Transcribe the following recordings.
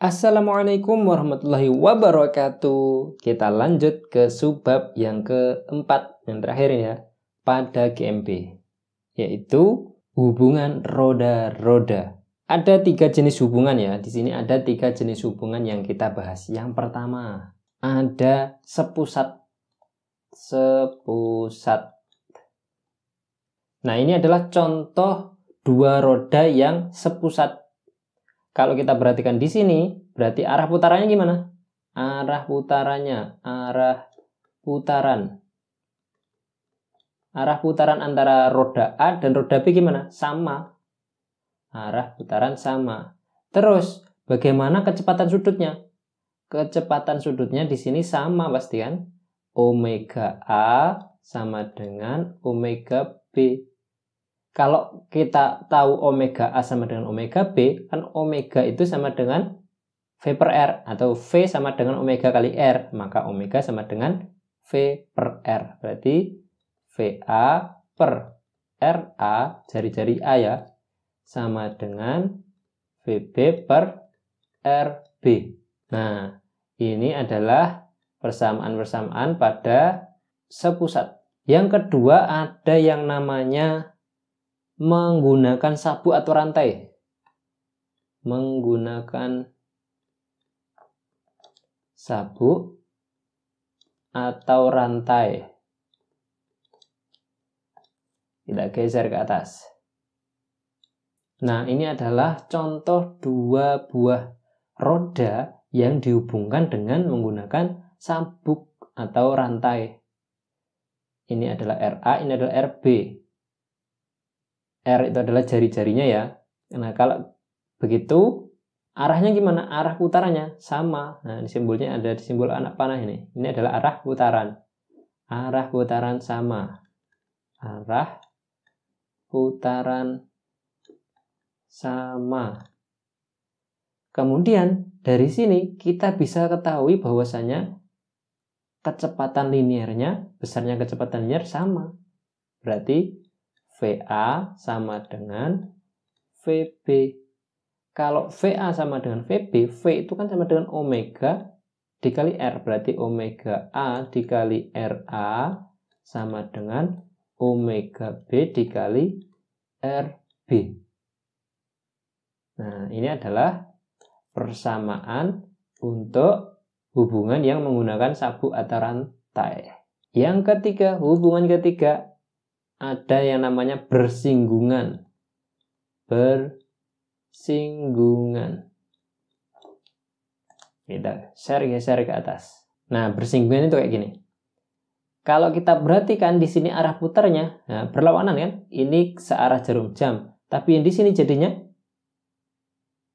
Assalamualaikum warahmatullahi wabarakatuh. Kita lanjut ke subbab yang keempat, yang terakhir ya, pada GMP, yaitu hubungan roda-roda. Ada 3 jenis hubungan ya. Di sini ada 3 jenis hubungan yang kita bahas. Yang pertama, ada sepusat. Nah, ini adalah contoh 2 roda yang sepusat. Kalau kita perhatikan di sini, berarti arah putarannya gimana? Arah putaran antara roda A dan roda B gimana? Sama. Arah putaran sama. Terus, bagaimana kecepatan sudutnya? Kecepatan sudutnya di sini sama pasti kan? Omega A sama dengan omega B. Kalau kita tahu omega A sama dengan omega B, kan omega itu sama dengan V per R, atau V sama dengan omega kali R, maka omega sama dengan V per R. Berarti VA per RA, jari-jari A ya, sama dengan VB per RB. Nah, ini adalah persamaan-persamaan pada sepusat. Yang kedua, ada yang namanya menggunakan sabuk atau rantai. Menggunakan sabuk atau rantai. Tidak geser ke atas. Nah, ini adalah contoh 2 buah roda yang dihubungkan dengan menggunakan sabuk atau rantai. Ini adalah RA, ini adalah RB. R itu adalah jari-jarinya ya. Nah, kalau begitu arahnya gimana? Arah putarannya sama. Nah, di simbolnya ada di simbol anak panah ini. Ini adalah arah putaran. Arah putaran sama. Arah putaran sama. Kemudian dari sini kita bisa ketahui bahwasanya kecepatan linearnya, besarnya kecepatan linear sama. Berarti VA sama dengan VB. Kalau VA sama dengan VB, V itu kan sama dengan omega dikali R. Berarti omega A dikali RA sama dengan omega B dikali RB. Nah, ini adalah persamaan untuk hubungan yang menggunakan sabuk atau rantai. Yang ketiga, hubungan ketiga, ada yang namanya bersinggungan. Bersinggungan. Kita geser ke atas. Nah, bersinggungan itu kayak gini. Kalau kita perhatikan di sini arah putarnya, nah, berlawanan kan? Ini searah jarum jam. Tapi yang di sini jadinya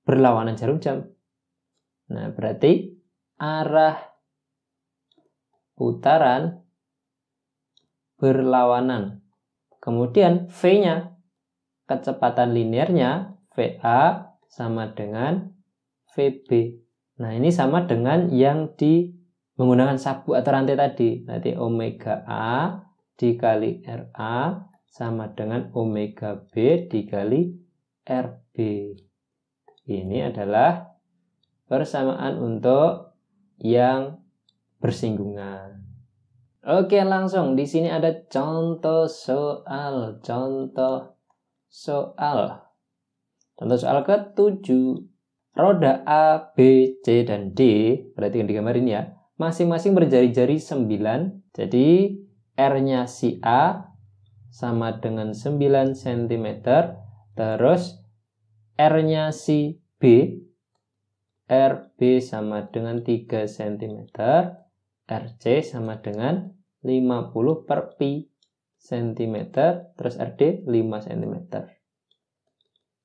berlawanan jarum jam. Nah, berarti arah putaran berlawanan. Kemudian V-nya, kecepatan linearnya VA sama dengan VB. Nah, ini sama dengan yang menggunakan sabuk atau rantai tadi. Nanti omega A dikali RA sama dengan omega B dikali RB. Ini adalah persamaan untuk yang bersinggungan. Oke, langsung di sini ada contoh soal. Contoh soal ke-7. Roda A, B, C, dan D, perhatikan di gambar ini ya, masing-masing berjari-jari 9. Jadi R-nya si A sama dengan 9 cm. Terus R-nya si B, RB sama dengan 3 cm. RC sama dengan 50 per pi cm. Terus RD 5 cm.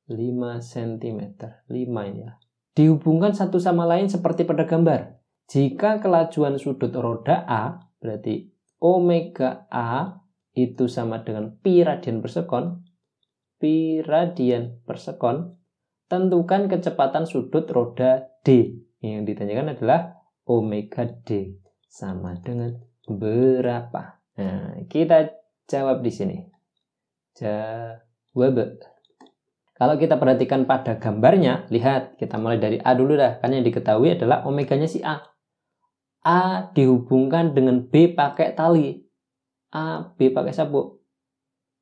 5 cm. 5 ya. Dihubungkan satu sama lain seperti pada gambar. Jika kelajuan sudut roda A, berarti omega A itu sama dengan pi radian per sekon. Pi radian per sekon. Tentukan kecepatan sudut roda D. Yang ditanyakan adalah omega D sama dengan berapa? Nah, kita jawab di sini. Jawab. Kalau kita perhatikan pada gambarnya, lihat, kita mulai dari A dulu dah. Kan yang diketahui adalah omeganya si A. A dihubungkan dengan B pakai tali. A, B pakai sabuk.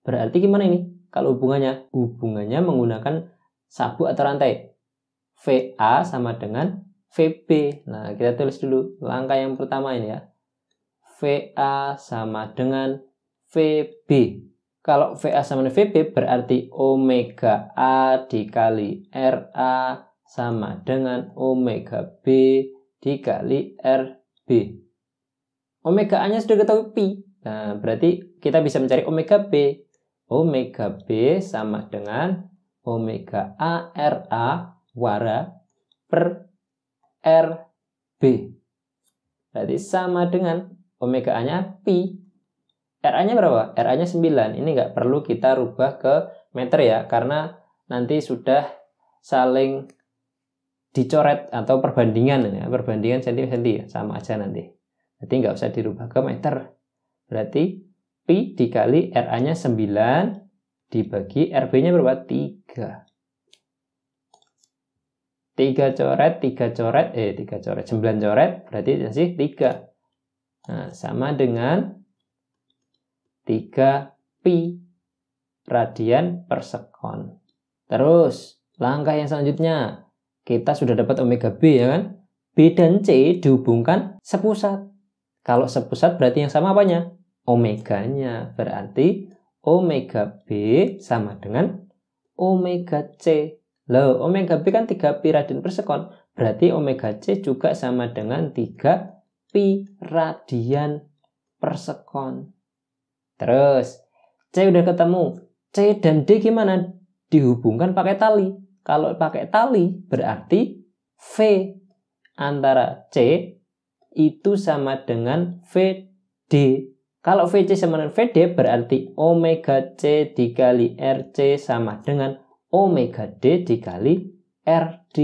Berarti gimana ini? Kalau hubungannya? Hubungannya menggunakan sabuk atau rantai. VA sama dengan VB. Nah, kita tulis dulu langkah yang pertama ini ya. VA sama dengan VB. Kalau VA sama dengan VB berarti omega A dikali RA sama dengan omega B dikali RB. Omega A-nya sudah ketahui pi. Nah, berarti kita bisa mencari omega B. Omega B sama dengan omega A RA wara per RB. Berarti sama dengan omega A-nya pi. RA-nya berapa? RA-nya 9. Ini nggak perlu kita rubah ke meter ya, karena nanti sudah saling dicoret atau perbandingan ya. Perbandingan senti-senti ya, sama aja nanti. Jadi nggak usah dirubah ke meter. Berarti pi dikali RA-nya 9 dibagi RB-nya berapa? 3. 3 coret, 9 coret, berarti masih 3. Nah, sama dengan 3 pi radian per sekon. Terus, langkah yang selanjutnya, kita sudah dapat omega B ya kan? B dan C dihubungkan sepusat. Kalau sepusat berarti yang sama apanya? Omeganya. Berarti omega B sama dengan omega C. Loh, omega B kan 3 pi radian per sekon. Berarti omega C juga sama dengan 3 pi radian per sekon. Terus, C udah ketemu. C dan D gimana? Dihubungkan pakai tali. Kalau pakai tali, berarti V antara C itu sama dengan VD. Kalau VC sama dengan VD, berarti omega C dikali RC sama dengan omega D dikali RD.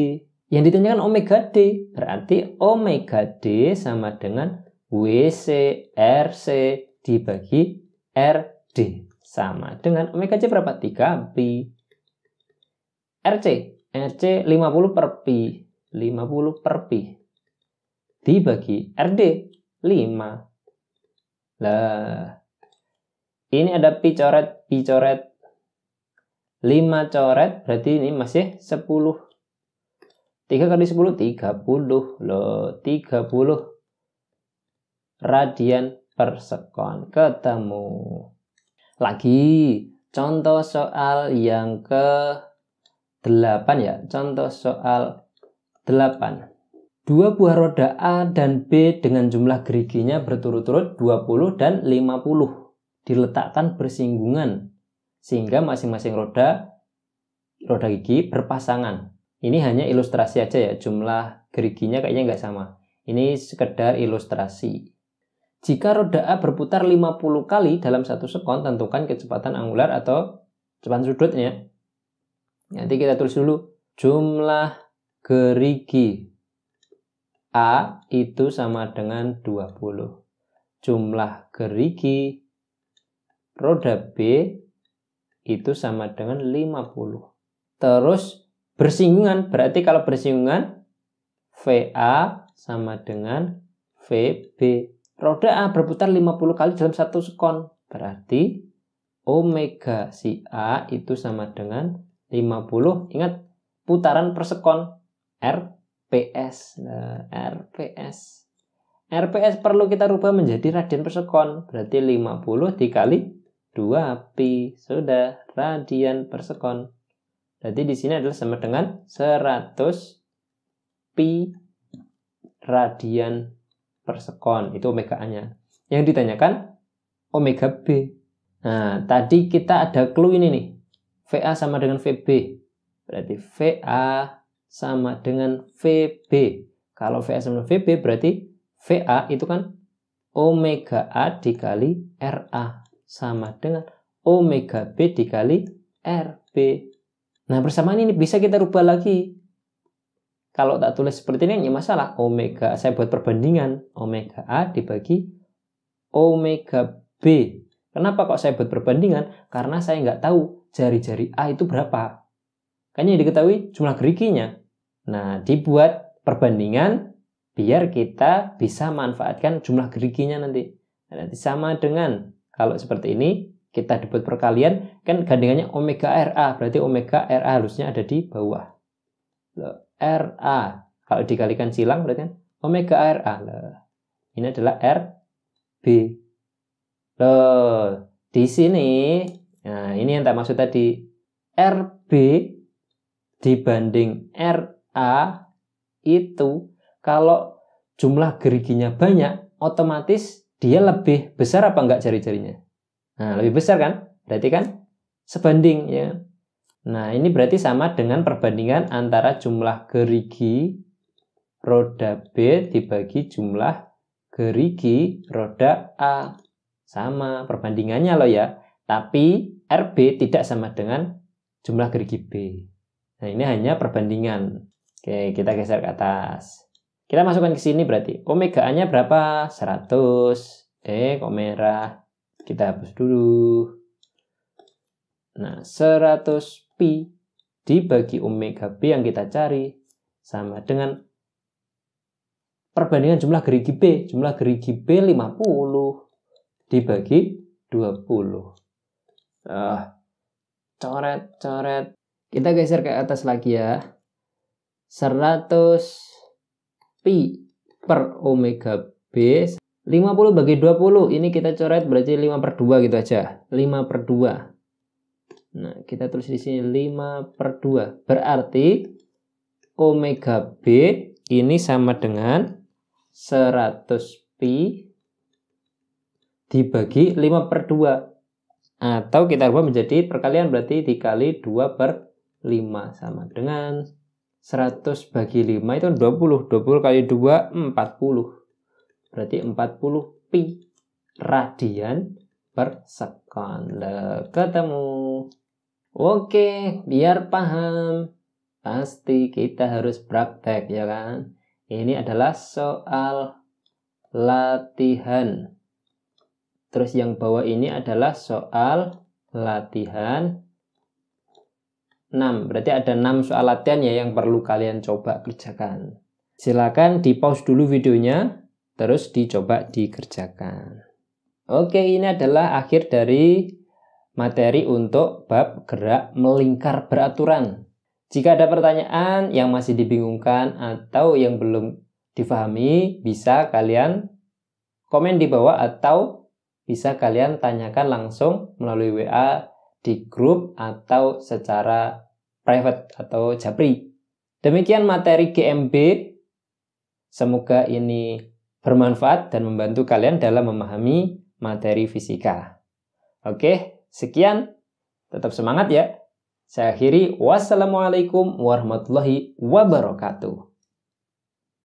Yang ditanyakan omega D, berarti omega D sama dengan WC RC dibagi RD sama dengan omega C berapa? 3 pi. RC 50 per pi. 50 per pi. Dibagi RD 5. Lah. Ini ada pi coret. 5 coret berarti ini masih 10. 3 kali 10 30. Loh, 30 radian per sekon. Ketemu. Lagi contoh soal yang ke-8 ya. Contoh soal 8. 2 buah roda A dan B dengan jumlah geriginya berturut-turut 20 dan 50 diletakkan bersinggungan sehingga masing-masing roda gigi berpasangan. Ini hanya ilustrasi aja ya, jumlah geriginya kayaknya nggak sama. Ini sekedar ilustrasi. Jika roda A berputar 50 kali dalam 1 sekon, tentukan kecepatan angular atau kecepatan sudutnya. Nanti kita tulis dulu. Jumlah gerigi A itu sama dengan 20. Jumlah gerigi roda B itu sama dengan 50. Terus bersinggungan, berarti kalau bersinggungan VA sama dengan VB. Roda A berputar 50 kali dalam 1 sekon. Berarti omega si A itu sama dengan 50. Ingat, putaran per sekon. RPS. Nah, RPS. RPS perlu kita rubah menjadi radian per sekon. Berarti 50 dikali 2 pi. Sudah, radian per sekon. Berarti di sini adalah sama dengan 100 pi radian per sekon. Itu omega A-nya. Yang ditanyakan omega B. Nah, tadi kita ada clue ini nih. VA sama dengan VB. Berarti VA sama dengan VB. Kalau VA sama dengan VB berarti VA itu kan omega A dikali RA sama dengan omega B dikali RB. Nah, persamaan ini bisa kita rubah lagi. Kalau tak tulis seperti ini, ya masalah. Omega, saya buat perbandingan. Omega A dibagi omega B. Kenapa kok saya buat perbandingan? Karena saya nggak tahu jari-jari A itu berapa. Kan yang diketahui jumlah geriginya. Nah, dibuat perbandingan biar kita bisa manfaatkan jumlah geriginya nanti. Nah, nanti sama dengan kalau seperti ini, kita dibuat perkalian, kan gandingannya omega RA, berarti omega RA harusnya ada di bawah. RA, kalau dikalikan silang berarti kan omega RA. Ini adalah RB. Loh, di sini, nah ini yang tak maksud tadi, RB dibanding RA itu kalau jumlah geriginya banyak, otomatis dia lebih besar apa enggak jari-jarinya? Nah, lebih besar kan? Berarti kan sebanding ya. Nah, ini berarti sama dengan perbandingan antara jumlah gerigi roda B dibagi jumlah gerigi roda A. Sama perbandingannya loh ya. Tapi RB tidak sama dengan jumlah gerigi B. Nah, ini hanya perbandingan. Oke, kita geser ke atas. Kita masukkan ke sini berarti. Omega A-nya berapa? 100. Kok merah. Kita hapus dulu. Nah, 100 pi dibagi omega B yang kita cari sama dengan perbandingan jumlah gerigi B. Jumlah gerigi B 50 dibagi 20. Coret. Kita geser ke atas lagi ya. 100 pi per omega B. 50 bagi 20. Ini kita coret berarti 5/2 gitu aja. 5/2. Nah, kita tulis di sini 5/2. Berarti omega B ini sama dengan 100 pi dibagi 5/2. Atau kita ubah menjadi perkalian berarti dikali 2/5 sama dengan 100 bagi 5 itu 20. 20 kali 2 40. Berarti 40 pi radian per sekon. Ketemu. Oke, biar paham, pasti kita harus praktek ya kan. Ini adalah soal latihan. Terus yang bawah ini adalah soal latihan 6. Berarti ada 6 soal latihan ya yang perlu kalian coba kerjakan. Silakan di pause dulu videonya, terus dicoba dikerjakan. Oke, ini adalah akhir dari materi untuk bab gerak melingkar beraturan. Jika ada pertanyaan yang masih dibingungkan atau yang belum difahami, bisa kalian komen di bawah atau bisa kalian tanyakan langsung melalui WA di grup atau secara private atau japri. Demikian materi GMB. Semoga ini bermanfaat dan membantu kalian dalam memahami materi fisika. Oke. Sekian, tetap semangat ya. Saya akhiri, wassalamualaikum warahmatullahi wabarakatuh.